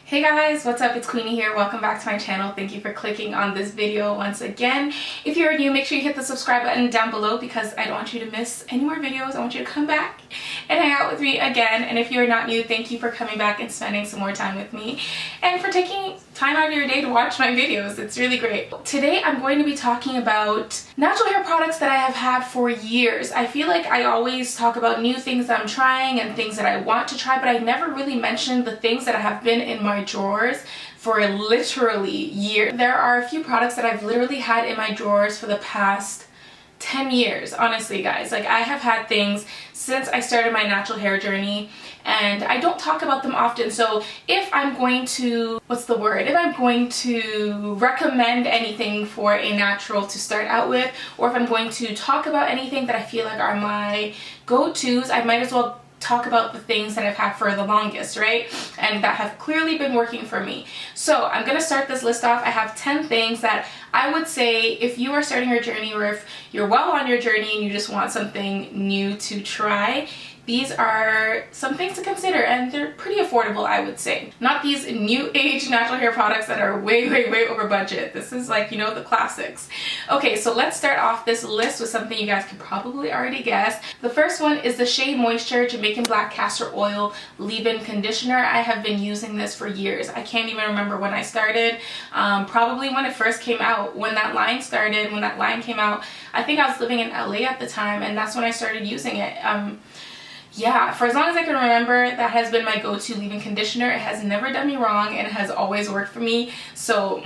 Hey guys, what's up? It's Queenie here. Welcome back to my channel. Thank you for clicking on this video once again. If you're new, make sure you hit the subscribe button down below because I don't want you to miss any more videos. I want you to come back and hang out with me again. And if you're not new, thank you for coming back and spending some more time with me and for taking time out of your day to watch my videos. It's really great. Today I'm going to be talking about natural hair products that I have had for years. I feel like I always talk about new things that I'm trying and things that I want to try, but I never really mentioned the things that have been in my drawers for literally years. There are a few products that I've literally had in my drawers for the past 10 years, honestly guys. Like, I have had things since I started my natural hair journey and I don't talk about them often. So if I'm going to, if I'm going to recommend anything for a natural to start out with, or if I'm going to talk about anything that I feel like are my go-tos, I might as well talk about the things that I've had for the longest, right? And that have clearly been working for me. So I'm gonna start this list off. I have 10 things that I would say if you are starting your journey, or if you're well on your journey and you just want something new to try, these are some things to consider, and they're pretty affordable, I would say. Not these new age natural hair products that are way over budget. This is like, you know, the classics. Okay, so let's start off this list with something you guys could probably already guess. The first one is the Shea Moisture Jamaican Black Castor Oil Leave-In Conditioner. I have been using this for years. I can't even remember when I started. Probably when it first came out, when that line came out. I think I was living in LA at the time, and that's when I started using it. Yeah, for as long as I can remember, that has been my go-to leave-in conditioner. It has never done me wrong and it has always worked for me. So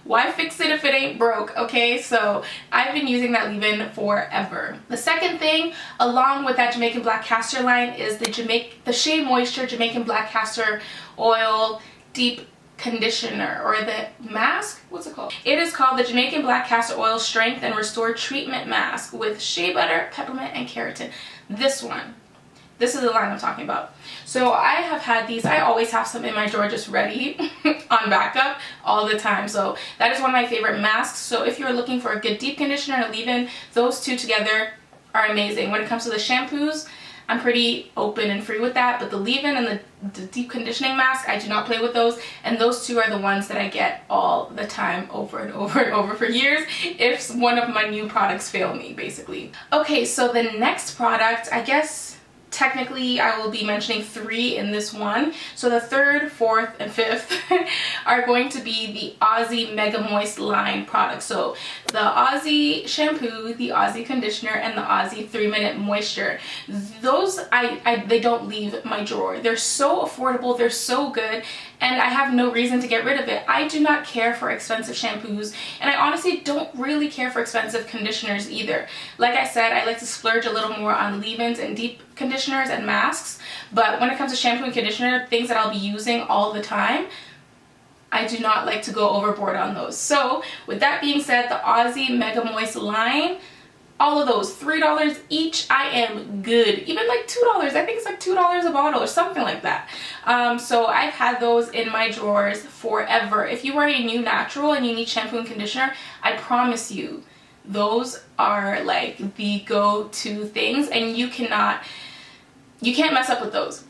why fix it if it ain't broke, okay? So I've been using that leave-in forever. The second thing, along with that Jamaican Black Castor line, is the Shea Moisture Jamaican Black Castor Oil Deep Conditioner, or the Masque. What's it called? It is called the Jamaican Black Castor Oil Strength and Restore Treatment Mask with shea butter, peppermint, and keratin. This is the line I'm talking about. So I have had these. I always have some in my drawer just ready on backup all the time. So that is one of my favorite masks. So if you're looking for a good deep conditioner and a leave-in, those two together are amazing. When it comes to the shampoos, I'm pretty open and free with that, but the leave-in and the deep conditioning mask, I do not play with those, and those two are the ones that I get all the time, over and over for years, if one of my new products fail me, basically. Okay, so the next product, I guess technically I will be mentioning 3 in this one. So the third, fourth, and fifth are going to be the Aussie Mega Moist line products. So the Aussie shampoo, the Aussie conditioner, and the Aussie 3-minute moisture. Those, they don't leave my drawer. They're so affordable, they're so good, and I have no reason to get rid of it. I do not care for expensive shampoos, and I honestly don't really care for expensive conditioners either. Like I said, I like to splurge a little more on leave-ins and deep conditioners and masks, but when it comes to shampoo and conditioner, things that I'll be using all the time, I do not like to go overboard on those. So with that being said, the Aussie Mega Moist line, all of those, $3 each, I am good. Even like $2, I think it's like $2 a bottle or something like that. So I've had those in my drawers forever. If you are a new natural and you need shampoo and conditioner, I promise you, those are like the go-to things, and you can't mess up with those.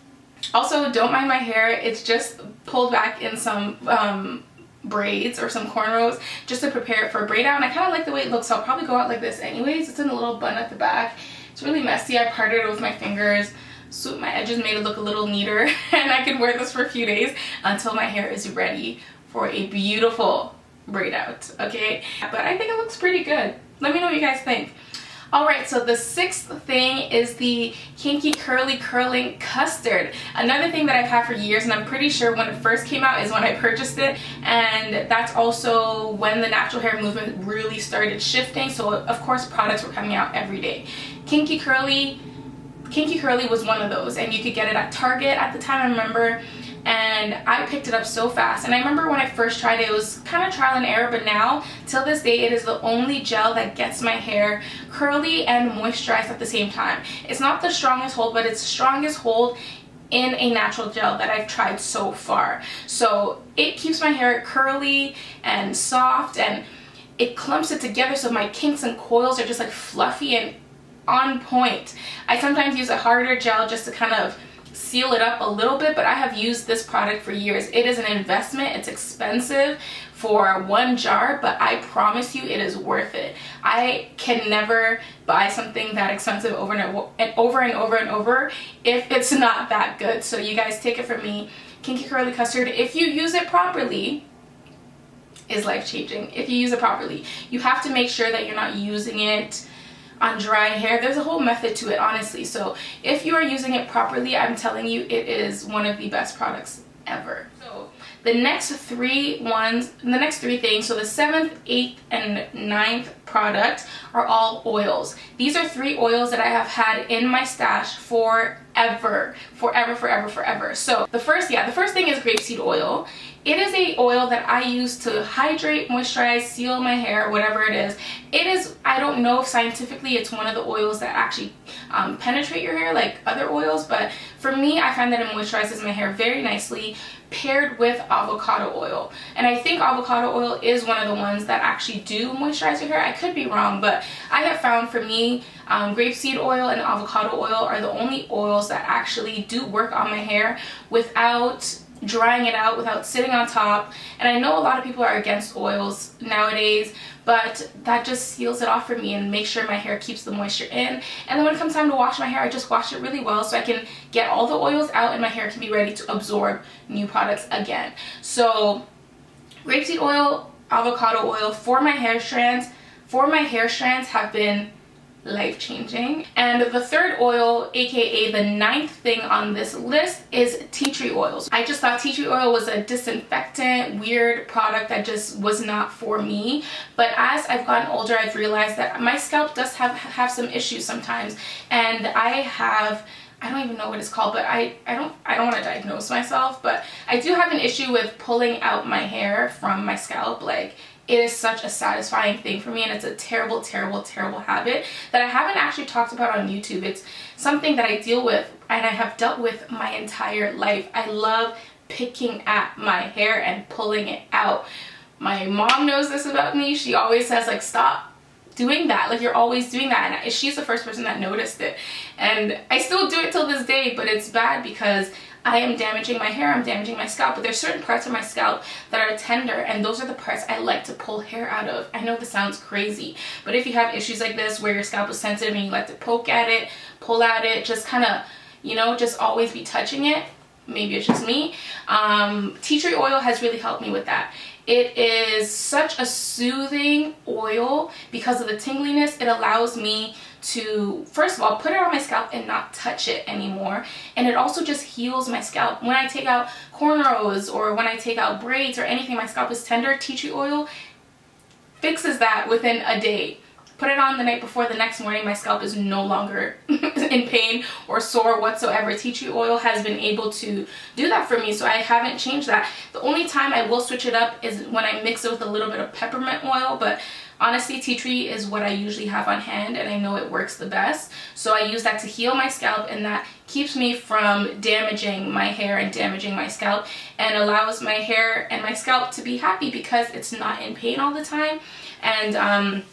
Also, don't mind my hair. It's just pulled back in some braids or some cornrows just to prepare it for a braid out, and I kind of like the way it looks, so I'll probably go out like this anyways. It's in a little bun at the back. It's really messy. I parted it with my fingers, swooped my edges, made it look a little neater, and I can wear this for a few days until my hair is ready for a beautiful braid out, okay? But I think it looks pretty good. Let me know what you guys think. Alright, so the sixth thing is the Kinky Curly Curling Custard. Another thing that I've had for years, and I'm pretty sure when it first came out is when I purchased it, and that's also when the natural hair movement really started shifting, so of course products were coming out every day. Kinky Curly was one of those, and you could get it at Target at the time, I remember, and I picked it up so fast. And I remember when I first tried it, it was kind of trial and error, but now, till this day, it is the only gel that gets my hair curly and moisturized at the same time. It's not the strongest hold, but it's the strongest hold in a natural gel that I've tried so far. So it keeps my hair curly and soft, and it clumps it together so my kinks and coils are just like fluffy and on point. I sometimes use a harder gel just to kind of seal it up a little bit, but I have used this product for years. It is an investment. It's expensive for one jar, but I promise you it is worth it. I can never buy something that expensive over and over if it's not that good. So you guys take it from me. Kinky Curly Custard, if you use it properly, is life-changing. If you use it properly, you have to make sure that you're not using it on dry hair. There's a whole method to it, honestly. So if you are using it properly, I'm telling you, it is one of the best products ever. So the next three things, so the 7th, 8th, and 9th product are all oils. These are 3 oils that I have had in my stash forever. So the first thing is grapeseed oil. It is a oil that I use to hydrate, moisturize, seal my hair, whatever it is. It is, I don't know if scientifically it's one of the oils that actually penetrate your hair like other oils, but for me, I find that it moisturizes my hair very nicely, paired with avocado oil. And I think avocado oil is one of the ones that actually do moisturize your hair. I could be wrong, but I have found for me, grapeseed oil and avocado oil are the only oils that actually do work on my hair without drying it out, without sitting on top. And I know a lot of people are against oils nowadays, but that just seals it off for me and makes sure my hair keeps the moisture in. And then when it comes time to wash my hair, I just wash it really well so I can get all the oils out and my hair can be ready to absorb new products again. So grapeseed oil, avocado oil for my hair strands have been life-changing. And the third oil, aka the 9th thing on this list, is tea tree oils. I just thought tea tree oil was a disinfectant, weird product that just was not for me. But as I've gotten older, I've realized that my scalp does have some issues sometimes, and I don't even know what it's called, but I don't want to diagnose myself, but I do have an issue with pulling out my hair from my scalp. Like, it is such a satisfying thing for me, and it's a terrible habit that I haven't actually talked about on YouTube. It's something that I deal with and I have dealt with my entire life. I love picking at my hair and pulling it out. My mom knows this about me. She always says, like, stop doing that. Like, you're always doing that. And she's the first person that noticed it. And I still do it till this day, but it's bad because I am damaging my hair, I'm damaging my scalp, but there's certain parts of my scalp that are tender, and those are the parts I like to pull hair out of. I know this sounds crazy, but if you have issues like this where your scalp is sensitive and you like to poke at it, pull at it, just kind of, you know, just always be touching it, maybe it's just me, tea tree oil has really helped me with that. It is such a soothing oil because of the tingliness. It allows me to, first of all, put it on my scalp and not touch it anymore. And it also just heals my scalp. When I take out cornrows or when I take out braids or anything, my scalp is tender, tea tree oil fixes that within a day. Put it on the night before, the next morning my scalp is no longer in pain or sore whatsoever. Tea tree oil has been able to do that for me, so I haven't changed that. The only time I will switch it up is when I mix it with a little bit of peppermint oil, but honestly, tea tree is what I usually have on hand, and I know it works the best. So I use that to heal my scalp, and that keeps me from damaging my hair and damaging my scalp, and allows my hair and my scalp to be happy because it's not in pain all the time. And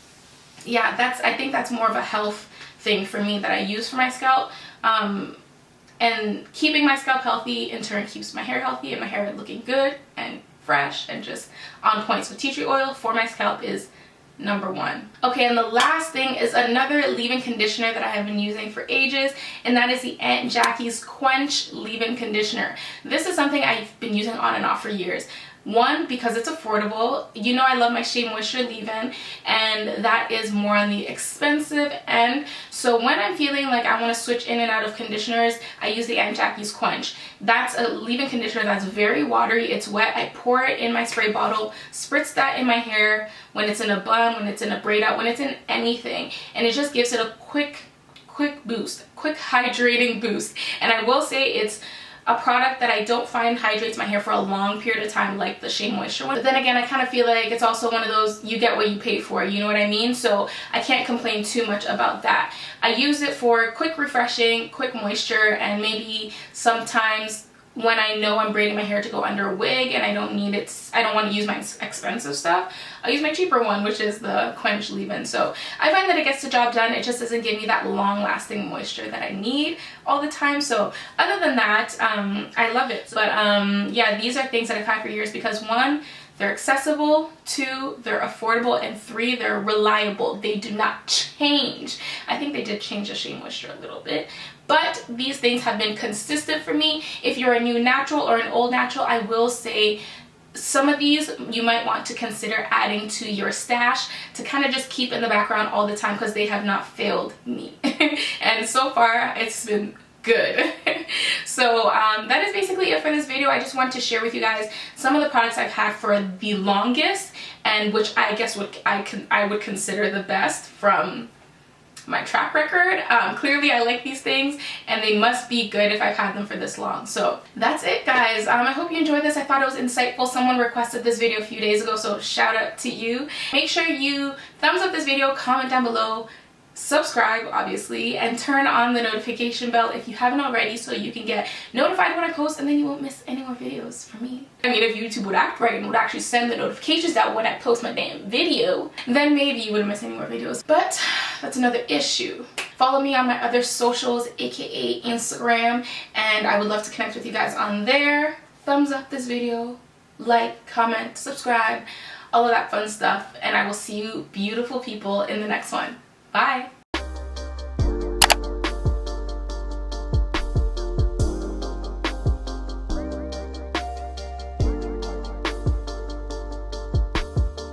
yeah, I think that's more of a health thing for me that I use for my scalp. And keeping my scalp healthy in turn keeps my hair healthy and my hair looking good and fresh and just on point. So tea tree oil for my scalp is number 1. Okay, and the last thing is another leave-in conditioner that I have been using for ages, and that is the Aunt Jackie's Quench leave-in conditioner. This is something I've been using on and off for years. One, because it's affordable. You know I love my Shea Moisture leave-in, and that is more on the expensive end. So when I'm feeling like I want to switch in and out of conditioners, I use the Aunt Jackie's Quench. That's a leave-in conditioner that's very watery. It's wet. I pour it in my spray bottle, spritz that in my hair when it's in a bun, when it's in a braid out, when it's in anything, and it just gives it a quick boost, quick hydrating boost. And I will say it's a product that I don't find hydrates my hair for a long period of time like the Shea Moisture one. But then again, I kind of feel like it's also one of those you get what you pay for, you know what I mean? So I can't complain too much about that. I use it for quick refreshing, quick moisture, and maybe sometimes when I know I'm braiding my hair to go under a wig and I don't need it, I don't want to use my expensive stuff, I'll use my cheaper one, which is the Quench leave-in. So I find that it gets the job done. It just doesn't give me that long-lasting moisture that I need all the time. So other than that, I love it. But yeah, these are things that I've had for years because 1, they're accessible, 2, they're affordable, and 3, they're reliable. They do not change. I think they did change the Shea Moisture a little bit, but these things have been consistent for me. If you're a new natural or an old natural, I will say some of these you might want to consider adding to your stash to kind of just keep in the background all the time because they have not failed me. And so far, it's been good. So that is basically it for this video. I just wanted to share with you guys some of the products I've had for the longest and which I guess I would consider the best from my track record. Clearly I like these things and they must be good if I've had them for this long. So that's it, guys. I hope you enjoyed this. I thought it was insightful. Someone requested this video a few days ago, so shout out to you. Make sure you thumbs up this video, comment down below, subscribe obviously, and turn on the notification bell if you haven't already so you can get notified when I post, and then you won't miss any more videos from me. I mean, if YouTube would act right and would actually send the notifications out when I post my damn video, then maybe you wouldn't miss any more videos, but that's another issue. Follow me on my other socials, aka Instagram, and I would love to connect with you guys on there. Thumbs up this video, like, comment, subscribe, all of that fun stuff, and I will see you beautiful people in the next one. Bye!